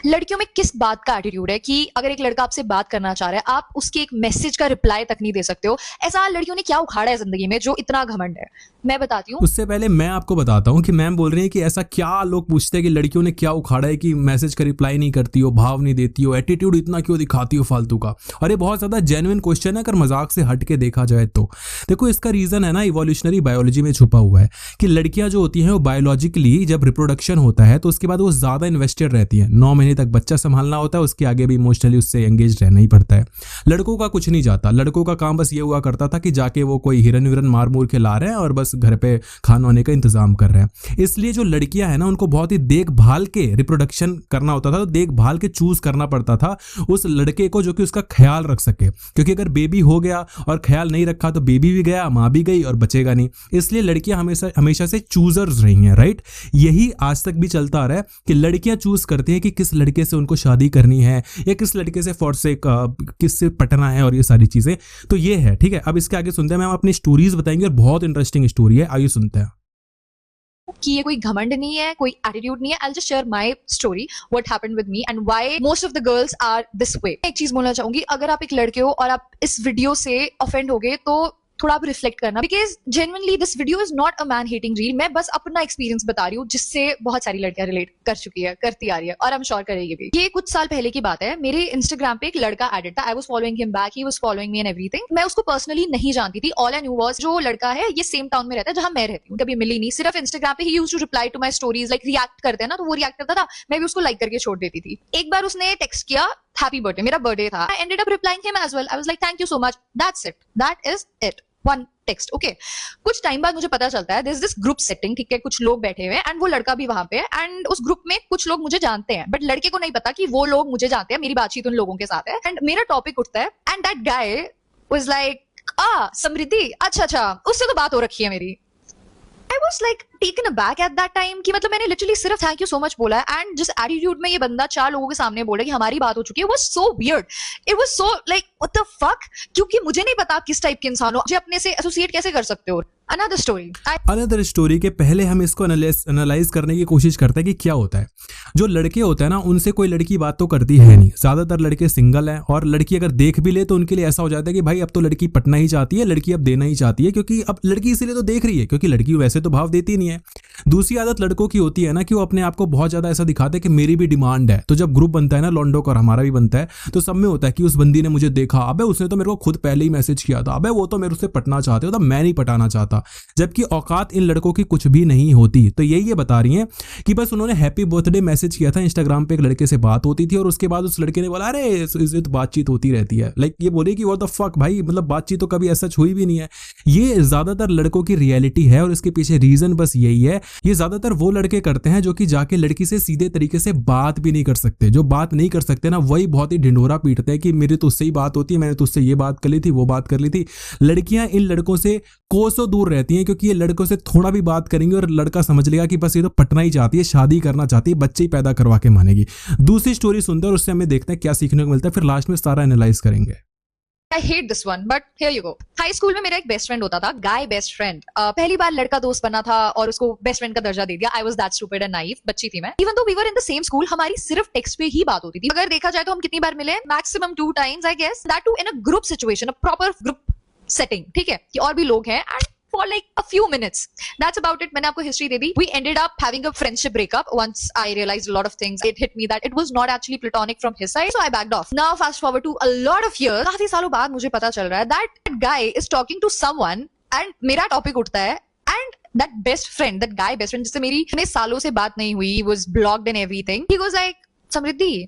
लड़कियों में किस बात का एटीट्यूड है कि अगर एक लड़का आपसे बात करना चाह रहा है, आप उसके एक मैसेज का रिप्लाई तक नहीं दे सकते हो। ऐसा लड़कियों ने क्या उखाड़ा है जिंदगी में जो इतना घमंड है? मैं बताती हूँ। उससे पहले मैं आपको बताता हूँ कि मैम बोल रही है कि ऐसा क्या लोग पूछते हैं कि लड़कियों ने क्या उखाड़ा है कि मैसेज का रिप्लाई नहीं करती हो, भाव नहीं देती हो, एटीट्यूड इतना क्यों दिखाती हो फालतू का। और ये बहुत ज़्यादा जेन्युइन क्वेश्चन है अगर मजाक से हट के देखा जाए तो। देखो इसका रीज़न है ना इवोल्यूशनरी बायोलॉजी में छुपा हुआ है कि लड़कियां जो होती हैं वो बायोलॉजिकली जब रिप्रोडक्शन होता है तो उसके बाद वो ज़्यादा इन्वेस्टेड रहती हैं। 9 महीने तक बच्चा संभालना होता है, उसके आगे भी इमोशनली उससे एंगेज रहना ही पड़ता है। लड़कों का कुछ नहीं जाता, लड़कों का काम बस ये हुआ करता था कि जाके वो कोई हिरन विरन मार मूर के ला रहे हैं और बस घर पे खाना होने का इंतजाम कर रहे हैं। इसलिए जो लड़कियां हैं ना उनको बहुत ही देखभाल के रिप्रोडक्शन करना होता था, तो देखभाल के चूज करना पड़ता था उस लड़के को जो कि उसका ख्याल रख सके, क्योंकि अगर बेबी हो गया और ख्याल नहीं रखा तो बेबी भी गया, माँ भी गई और बचेगा नहीं। इसलिए लड़कियां हमेशा हमेशा से चूजर्स रही हैं, राइट। यही आज तक भी चलता आ रहा है कि लड़कियां चूज करती हैं कि किस लड़के से उनको शादी करनी है या किस लड़के से किससे पटना है और ये सारी चीजें। तो ये है, ठीक है। अब इसके आगे सुनते हैं, मैम अपनी स्टोरीज बताएंगे और बहुत इंटरेस्टिंग स्टोरी है, आइए सुनते हैं। कि ये कोई घमंड नहीं है, कोई एटीट्यूड नहीं है। I'll just share my story, what happened with me and why most of the girls are this way. एक चीज बोलना चाहूंगी, अगर आप एक लड़के हो और आप इस वीडियो से ऑफेंड हो गए तो थोड़ा आप रिफ्लेक्ट करना, because genuinely this video is not a man hating reel. मैं बस अपना एक्सपीरियंस बता रही हूँ जिससे बहुत सारी लड़कियां रिलेट कर चुकी है, करती आ रही है और आई एम श्योर करेगी भी। ये कुछ साल पहले की बात है। मेरे इंस्टाग्राम पे एक लड़का एडेड था। I was following him back, he was following me and everything. मैं उसको पर्सनली नहीं जानती थी। ऑल आई न्यू वाज जो लड़का है ये सेम टाउन में रहता है जहां मैं रहती हूँ, कभी मिली नहीं। सिर्फ इंस्टाग्राम पे ही used to reply to my stories, like react करते हैं ना, तो वो रिएक्ट करता था, मैं भी उसको लाइक करके छोड़ देती थी। एक बार उसने टेक्स्ट किया हैप्पी बर्थडे, मेरा बर्थडे था। I ended up replying him as well. I was like thank you so much, that's it, that is it, one text, okay. कुछ टाइम बाद मुझे पता चलता है दिस दिस ग्रुप सेटिंग, ठीक है, कुछ लोग बैठे हुए हैं एंड वो लड़का भी वहां पे है एंड उस ग्रुप में कुछ लोग मुझे जानते हैं, बट लड़के को नहीं पता कि वो लोग मुझे जानते हैं। मेरी बातचीत उन लोगों के साथ है एंड मेरा टॉपिक उठता है and that guy was like Samriddhi, अच्छा अच्छा, उससे तो बात हो रखी है मेरी। I was like taken aback at that time कि मतलब मैंने literally सिर्फ थैंक यू सो मच बोला है एंड जिस एटीट्यूड में ये बंदा 4 लोगों के सामने बोला कि हमारी बात हो चुकी है, was so weird, it was so like what the fuck, क्योंकि मुझे नहीं पता आप किस टाइप के इंसान हो, मुझे अपने से एसोसिएट कैसे कर सकते हो। अनदर स्टोरी के पहले हम इसको एनालाइज करने की कोशिश करते हैं कि क्या होता है। जो लड़के होते हैं ना उनसे कोई लड़की बात तो करती है नहीं, ज्यादातर लड़के सिंगल हैं और लड़की अगर देख भी ले तो उनके लिए ऐसा हो जाता है कि भाई अब तो लड़की पटना ही चाहती है, लड़की अब देना ही चाहती है, क्योंकि अब लड़की इसीलिए तो देख रही है क्योंकि लड़की वैसे तो भाव देती नहीं है। दूसरी आदत लड़कों की होती है ना कि वो अपने आप को बहुत ज्यादा ऐसा दिखाते हैं कि मेरी भी डिमांड है। तो जब ग्रुप बनता है ना लॉन्डो का और हमारा भी बनता है तो सब में होता है कि उस बंदी ने मुझे देखा, अबे उसने तो मेरे को खुद पहले ही मैसेज किया था, अबे वो तो मेरे से पटना चाहते हो, तो मैं नहीं पटाना चाहता। जबकि औकात इन लड़कों की कुछ भी नहीं होती। तो यही ये बता रही हैं कि बस उन्होंने हैप्पी बर्थडे मैसेज किया था, इंस्टाग्राम पे एक लड़के से बात होती थी और उसके बाद उस लड़के ने बोला अरे इससे तो बातचीत होती रहती है। लाइक ये बोले कि व्हाट द फक भाई, मतलब बातचीत तो कभी ऐसा हुई भी नहीं है। ये ज्यादातर लड़कों की रियलिटी है और इसके पीछे रीजन बस यही है। ये ज्यादातर वो लड़के करते हैं जो कि जाके लड़की से सीधे तरीके से बात भी नहीं कर सकते। जो बात नहीं कर सकते ना वही बहुत ही ढिंढोरा पीटते हैं कि मेरी तो उससे ही बात होती है, मैंने तो उससे ये बात कर ली थी, वो बात कर ली थी। लड़कियां इन लड़कों से कोसों दूर रहती हैं क्योंकि ये लड़कों से थोड़ा भी बात करेंगे और लड़का समझ लेगा कि बस ये तो पटना ही चाहती है, शादी करना चाहती है, बच्चे ही पैदा करवा के मानेगी। दूसरी स्टोरी सुनते हैं और उससे हमें देखते हैं क्या सीखने को मिलता है, फिर लास्ट में सारा एनालाइज करेंगे। I hate this one, but here you go. High school में मेरा एक बेस्ट फ्रेंड होता था, गाय बेस्ट फ्रेंड। पहली बार लड़का दोस्त बना था और उसको बेस्ट फ्रेंड का दर्जा दे दिया। I was that stupid and naive, बच्ची थी मैं। Even though we were in the same school, हमारी सिर्फ टेक्स्ट पे ही बात होती थी। अगर देखा जाए तो हम कितनी बार मिले, maximum 2 times I guess, that too in a group situation, a proper group setting, ठीक है, कि और भी लोग हैं and for like a few minutes. That's about it. मैंने आपको history they the. We ended up having a friendship breakup once I realized a lot of things. It hit me that it was not actually platonic from his side, so I backed off. Now fast forward to a lot of years, काफी सालों बाद मुझे पता चल रहा है that guy is talking to someone and मेरा topic उठता है and that best friend, that guy best friend जिससे मेरी इतने सालों से बात नहीं हुई, was blocked and everything. He was like समृद्धि,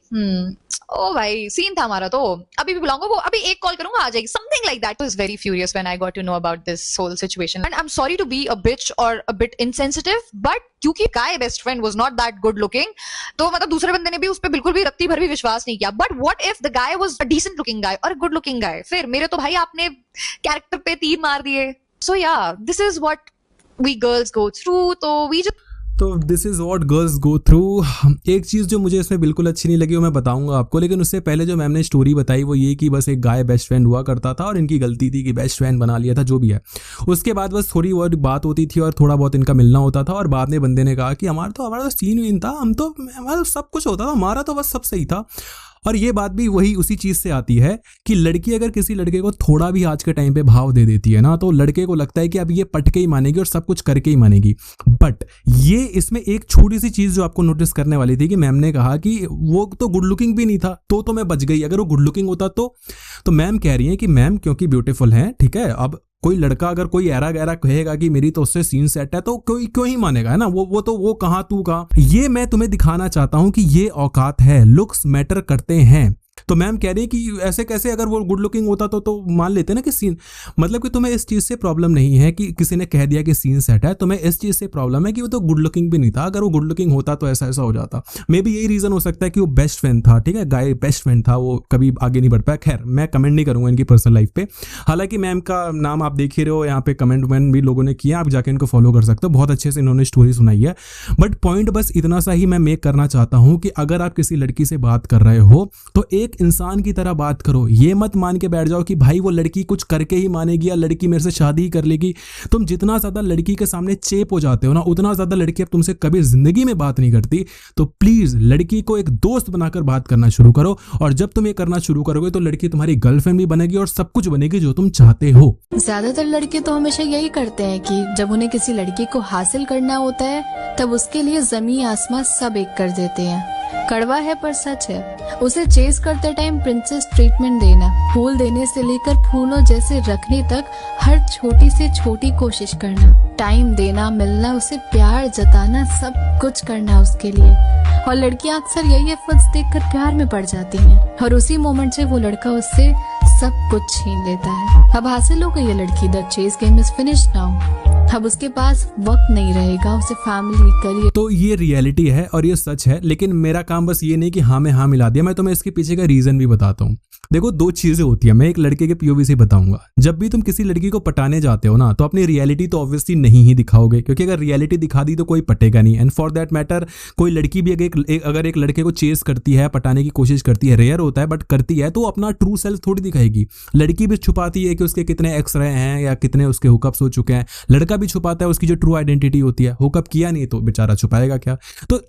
ओ भाई सीन था हमारा, तो अभी भी बुलाऊंगा, वो अभी एक कॉल करूंगा आ जाएगी, something like that. Was very furious when I got to know about this whole situation and I am sorry to be a bitch or a bit insensitive, but क्योंकि guy best friend was not that good looking, तो मतलब दूसरे बंदे ने भी उस पर बिल्कुल भी रत्ती भर भी विश्वास नहीं किया। But what if the guy was a decent looking guy और अ गुड लुकिंग गाय, फिर मेरे तो भाई आपने कैरेक्टर पे तीर मार दिए। So yeah, this is what we girls go through. तो वी तो this is what girls go through. एक चीज़ जो मुझे इसमें बिल्कुल अच्छी नहीं लगी वो मैं बताऊंगा आपको, लेकिन उससे पहले जो मैम ने स्टोरी बताई वो ये कि बस एक गाय बेस्ट फ्रेंड हुआ करता था और इनकी गलती थी कि बेस्ट फ्रेंड बना लिया था, जो भी है। उसके बाद बस थोड़ी बहुत बात होती थी और थोड़ा बहुत इनका मिलना होता था, और बाद में बंदे ने कहा कि हमारा तो सीन वीन था, हमारा सब कुछ होता था, हमारा तो बस सब सही था। और ये बात भी वही उसी चीज़ से आती है कि लड़की अगर किसी लड़के को थोड़ा भी आज के टाइम पे भाव दे देती है ना, तो लड़के को लगता है कि अब ये पट के ही मानेगी और सब कुछ करके ही मानेगी। बट ये इसमें एक छोटी सी चीज़ जो आपको नोटिस करने वाली थी कि मैम ने कहा कि वो तो गुड लुकिंग भी नहीं था, तो मैं बच गई। अगर वो गुड लुकिंग होता तो मैम कह रही है कि मैम क्योंकि ब्यूटीफुल हैं, ठीक है, अब कोई लड़का अगर कोई ऐरा गैरा कहेगा कि मेरी तो उससे सीन सेट है तो कोई क्यों ही मानेगा, है ना। वो कहाँ तू कहाँ। ये मैं तुम्हें दिखाना चाहता हूं कि ये औकात है, लुक्स मैटर करते हैं। तो मैम कह रही है कि ऐसे कैसे, अगर वो गुड लुकिंग होता तो मान लेते ना कि सीन, मतलब कि तुम्हें इस चीज़ से प्रॉब्लम नहीं है कि किसी ने कह दिया कि सीन सेट है, तुम्हें इस चीज़ से प्रॉब्लम है कि वो तो गुड लुकिंग भी नहीं था। अगर वो गुड लुकिंग होता तो ऐसा ऐसा हो जाता। मे बी यही रीज़न हो सकता है कि वो बेस्ट फ्रेंड था, ठीक है, गाय बेस्ट फ्रेंड था, वो कभी आगे नहीं बढ़ पाया। खैर मैं कमेंट नहीं करूंगा इनकी पर्सनल लाइफ पे। हालांकि मैम का नाम आप देख ही रहे हो, यहाँ पे कमेंट वमेंट भी लोगों ने किया, आप जाके इनको फॉलो कर सकते हो, बहुत अच्छे से इन्होंने स्टोरी सुनाई है। बट पॉइंट बस इतना सा ही मैं मेक करना चाहता हूँ कि अगर आप किसी लड़की से बात कर रहे हो तो एक इंसान की तरह बात करो। ये मत मान के बैठ जाओ कि भाई वो लड़की कुछ करके ही मानेगी या लड़की मेरे से शादी ही कर लेगी। तुम जितना ज्यादा लड़की के सामने चेप हो जाते हो ना, उतना ज्यादा लड़की अब तुमसे कभी जिंदगी में बात नहीं करती। तो प्लीज लड़की को एक दोस्त बनाकर बात करना शुरू करो, और जब तुम ये करना शुरू करोगे तो लड़की तुम्हारी गर्लफ्रेंड भी बनेगी और सब कुछ बनेगी जो तुम चाहते हो। ज्यादातर लड़के तो हमेशा यही करते हैं कि जब उन्हें किसी लड़की को हासिल करना होता है तब उसके लिए जमीन आसमां सब एक कर देते हैं। कड़वा है पर सच है। उसे चेस करते टाइम प्रिंसेस ट्रीटमेंट देना, फूल देने से लेकर फूलों जैसे रखने तक हर छोटी से छोटी कोशिश करना, टाइम देना, मिलना, उसे प्यार जताना, सब कुछ करना उसके लिए। और लड़कियां अक्सर यही एफर्ट्स देखकर प्यार में पड़ जाती हैं और उसी मोमेंट से वो लड़का उससे सब कुछ छीन लेता है। अब हासिल हो गई है लड़की, the chess game is finished now. अब उसके पास वक्त नहीं रहेगा, उसे फैमिली, करियर। तो ये रियलिटी है और ये सच है, लेकिन मेरा काम बस ये नहीं कि हाँ में हाँ मिला दिया, मैं तुम्हें इसके पीछे का रीजन भी बताता हूँ। देखो दो चीजें होती है, मैं एक लड़के के पीओवी से बताऊंगा। जब भी तुम किसी लड़की को पटाने जाते हो ना, तो अपनी रियलिटी तो ऑब्वियसली नहीं ही दिखाओगे, क्योंकि अगर रियलिटी दिखा दी तो कोई पटेगा नहीं। एंड फॉर दैट मैटर कोई लड़की भी अगर एक लड़के को चेस करती है, पटाने की कोशिश करती है, रेयर होता है बट करती है, तो अपना ट्रू सेल्फ थोड़ी दिखाएगी। लड़की भी छुपाती है कि उसके कितने एक्स रहे हैं या कितने उसके हुकअप्स हो चुके हैं। लड़का भी छुपाता है उसकी जो ट्रू आइडेंटिटी होती है। हुकअप किया नहीं तो बेचारा छुपाएगा क्या। तो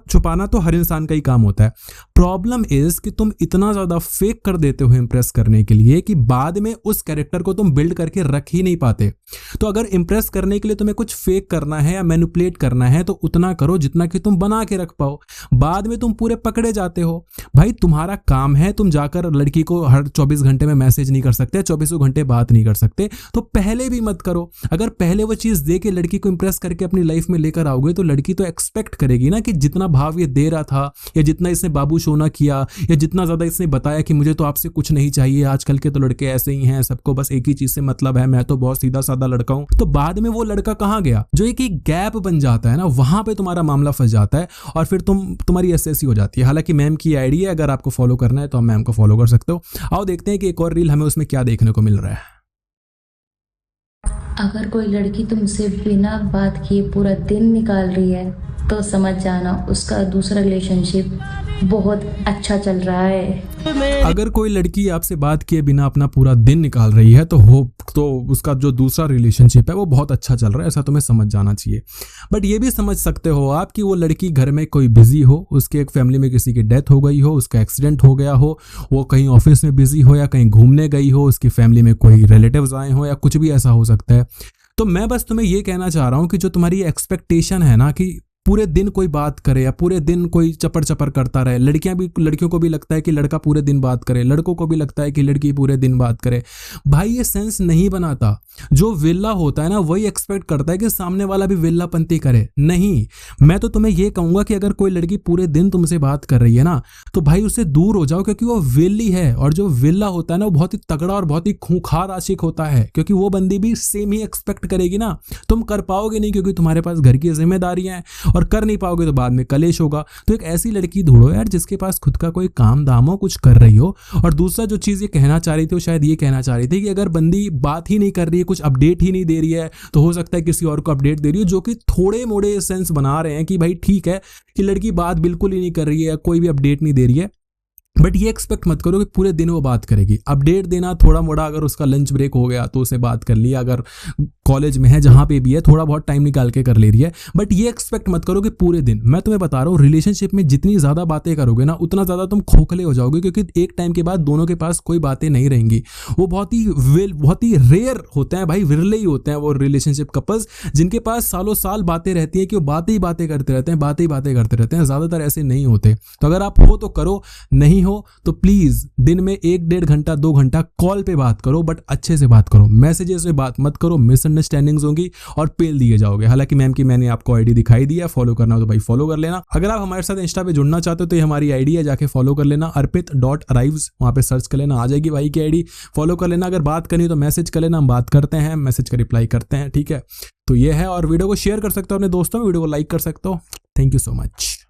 छुपाना तो हर इंसान का ही काम होता है। प्रॉब्लम इज कि तुम इतना ज्यादा फेक कर देते हो इंप्रेस करने के लिए कि बाद में उस कैरेक्टर को तुम बिल्ड करके रख ही नहीं पाते। तो अगर इंप्रेस करने के लिए तुम्हें कुछ फेक करना है या मैनिपुलेट करना है तो उतना करो जितना कि तुम बना के रख पाओ। बाद में तुम पूरे पकड़े जाते हो। भाई तुम्हारा काम है, तुम जाकर लड़की को हर 24 घंटे में मैसेज नहीं कर सकते, 24 घंटे बात नहीं कर सकते, तो पहले भी मत करो। अगर पहले वो चीज दे के लड़की को इंप्रेस करके अपनी लाइफ में लेकर आओगे तो लड़की तो एक्सपेक्ट करेगी ना कि जितना भाव ये दे रहा था या जितना इसने बाबू शोना किया या जितना ज्यादा इसने बताया कि मुझे तो आपसे कुछ नहीं चाहिए, आजकल के तो लड़के ऐसे ही हैं, सबको बस एक ही चीज से मतलब है, मैं तो बहुत सीधा साधा लड़का हूं। तो बाद में वो लड़का कहां गया? जो एक गैप बन जाता है ना, वहां पे तुम्हारा मामला फंस जाता है और फिर तुम्हारी एसएससी हो जाती है। हालांकि मैम की आईडी है, अगर आपको फॉलो करना है तो आप मैम को फॉलो कर सकते हो। आओ देखते हैं कि एक और रील हमें उसमें क्या देखने को मिल रहा है। अगर कोई लड़की तुमसे बिना बात किए पूरा दिन निकाल रही है तो समझ जाना उसका दूसरा रिलेशनशिप बहुत अच्छा चल रहा है। अगर कोई लड़की आपसे बात किए बिना अपना पूरा दिन निकाल रही है तो उसका जो दूसरा रिलेशनशिप है वो बहुत अच्छा चल रहा है, ऐसा तुम्हें समझ जाना चाहिए। बट ये भी समझ सकते हो आप कि वो लड़की घर में कोई बिजी हो, उसके एक फैमिली में किसी की डेथ हो गई हो, उसका एक्सीडेंट हो गया हो, वो कहीं ऑफिस में बिजी हो या कहीं घूमने गई हो, उसकी फैमिली में कोई रिलेटिव्स आए हो या कुछ भी ऐसा हो सकता है। तो मैं बस तुम्हें ये कहना चाह रहा हूँ कि जो तुम्हारी एक्सपेक्टेशन है ना कि पूरे दिन कोई बात करे या पूरे दिन कोई चपर चपर करता रहे, लड़कियों को भी लगता है कि लड़का पूरे दिन बात करे, लड़कों को भी लगता है कि लड़की पूरे दिन बात करे। भाई ये सेंस नहीं बनाता। जो विल्ला होता है ना वही एक्सपेक्ट करता है कि सामने वाला भी विल्लापंती करे। नहीं, मैं तो तुम्हें ये कहूंगा कि अगर कोई लड़की पूरे दिन तुमसे बात कर रही है ना तो भाई उससे दूर हो जाओ, क्योंकि वो विल्ली है। और जो विल्ला होता है ना वो बहुत ही तगड़ा और बहुत ही खूंखार आशिक होता है, क्योंकि वो बंदी भी सेम ही एक्सपेक्ट करेगी ना। तुम कर पाओगे नहीं क्योंकि तुम्हारे पास घर की जिम्मेदारियां हैं और कर नहीं पाओगे तो बाद में कलेश होगा। तो एक ऐसी लड़की ढूंढो यार जिसके पास खुद का कोई काम दाम हो, कुछ कर रही हो। और दूसरा जो चीज़ ये कहना चाह रही थी वो शायद ये कहना चाह रही थी कि अगर बंदी बात ही नहीं कर रही है, कुछ अपडेट ही नहीं दे रही है, तो हो सकता है किसी और को अपडेट दे रही हो, जो कि थोड़े मोड़े सेंस बना रहे हैं कि भाई ठीक है कि लड़की बात बिल्कुल ही नहीं कर रही है, कोई भी अपडेट नहीं दे रही है, बट ये एक्सपेक्ट मत करो कि पूरे दिन वो बात करेगी। अपडेट देना थोड़ा मोड़ा, अगर उसका लंच ब्रेक हो गया तो उसे बात कर लिया, अगर कॉलेज में है जहाँ पे भी है थोड़ा बहुत टाइम निकाल के कर ले रही है, बट ये एक्सपेक्ट मत करो कि पूरे दिन। मैं तुम्हें बता रहा हूँ रिलेशनशिप में जितनी ज़्यादा बातें करोगे ना उतना ज़्यादा तुम खोखले हो जाओगे, क्योंकि एक टाइम के बाद दोनों के पास कोई बातें नहीं रहेंगी। वो बहुत ही रेयर होते हैं भाई, विरले ही होते हैं वो रिलेशनशिप कपल्स जिनके पास सालों साल बातें रहती हैं कि वो बातें ही बातें करते रहते हैं, बातें ही बातें करते रहते हैं। ज़्यादातर ऐसे नहीं होते। तो अगर आप हो तो करो, नहीं हो तो प्लीज़ दिन में 1-1.5 घंटा 2 घंटा कॉल पे बात करो, बट अच्छे से बात करो। मैसेजेस में बात मत करो, मिसअंडरस्टैंडिंग्स होंगी और पेल दिए जाओगे। हालांकि मैम की मैंने आपको आईडी दिखाई दी है, फॉलो करना हो तो भाई फॉलो कर लेना। अगर आप हमारे साथ इंस्टा पे जुड़ना चाहते हो तो ये हमारी आईडी है, जाके फॉलो कर लेना, arpit.arrives, वहां पे सर्च कर लेना, आ जाएगी भाई की आईडी, फॉलो कर लेना। अगर बात करनी तो मैसेज कर लेना, हम बात करते हैं, मैसेज का रिप्लाई करते हैं, ठीक है। तो ये है, और वीडियो को शेयर कर सकते हो अपने दोस्तों में, वीडियो को लाइक कर सकते हो। Thank you so much.